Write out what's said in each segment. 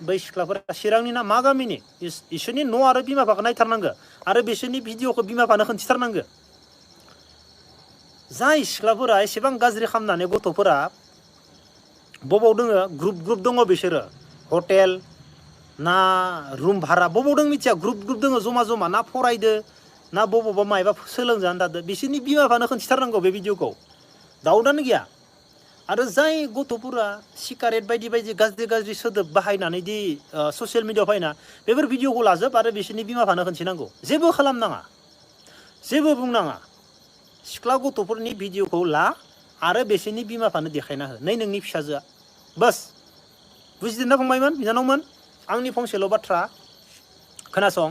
बै सिख्लाफोरा चिरांनि ना मा गामिनि इसोरनि न' आरो बिमा बिफाखौ नायथारनांगो आरो बिसोरनि भिडिअखौ बिमा बिफानो खोन्थिथारनांगो जाय सिख्लाफोरा एसेबां गाज्रि खालामनानै गथ'फोरा बबाव दोङो ग्रुप ग्रुप दङ बिसोरो हटेल ना रुम भारा बबाव दङ मिथिया ग्रुप ग्रुप दङ जमा जमा ना फरायदो ना बबावबा मायबा सोलोंजानो दादो बिसोरनि बिमा बिफानो खोन्थिथारनांगौ बे भिडिअखौ दाउदानो गैया आरो जाय गथ'फोरा सिगारेट बायदि बायदि गाज्रि गाज्रि सोदोब बाहायनानै दि ससियेल मिडियाआव फैना बेफोर भिडिअखौ लाजोब आरो बिसोरनि बिमा बिफानो खोन्थिनांगौ जेबो खालामनाङा जेबो बुंनाङा सिख्ला गथ'फोरनि भिडिअखौ ला आरो बिसोरनि बिमा बिफानो देखायना हो नै नोंनि फिसाजोआ बास बुजिदोंना फंबायमोन बिनानावमोन आंनि फंसेल' बाथ्रा खोनासं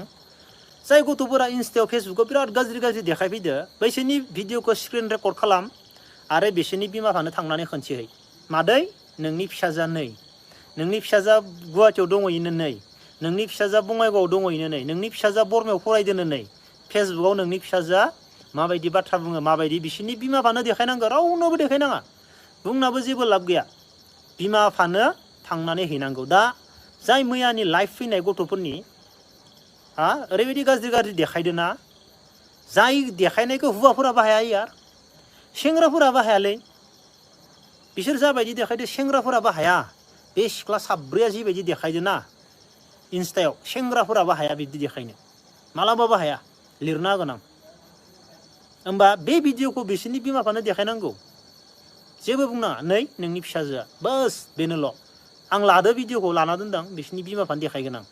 जाय गथ'फोरा इन्स्टायाव फेसबुकाव बिराद गाज्रि गाज्रि देखायफैदो बैसोरनि भिडिअखौ स्क्रिन रेकर्ड खालाम आरो बिसोरनि बिमा बिफानो थांनानै खोन्थिहै मादै नोंनि फिसाजोआ नै नोंनि फिसाजोआ गुवाहाटीयाव दङैनो नै नोंनि फिसाजोआ बङाइगावआव दङैनो नै नोंनि फिसाजोआ बरमायाव फरायदोनो नै फेसबुकाव नोंनि फिसाजोआ माबायदि बाथ्रा बुङो माबायदि बिसोरनि बिमा बिफानो देखायनांगौ रावनोबो देखायनाङा बुंनाबो जेबो लाब गैया बिमा बिफानो थांनानै हैनांगौ दा जाय मैयानि लाइभ फैनाय गथ'फोरनि ओरैबायदि गाज्रि गाज्रि देखायदों ना जाय देखायनायखौ हौवाफोरा बाहाया यार सेंग्राफोरा बाहायालै बिसोर जाबायदि देखायदो सेंग्राफोरा बाहाया बे सिख्ला साब्रैया जिबायदि देखायदो ना इन्स्टायाव सेंग्राफोरा बाहाया बिदि देखायनो मालाबा बाहाया लिरना होगोन आं होमबा बे भिडिअखौ बिसोरनि बिमा बिफानो देखायनांगौ जेबो बुंनाङा नै नोंनि फिसाजोआ बास बेनोल' आं लादो भिडिअखौ लाना दोनदां बिसोरनि बिमा बिफानो देखायगोन आं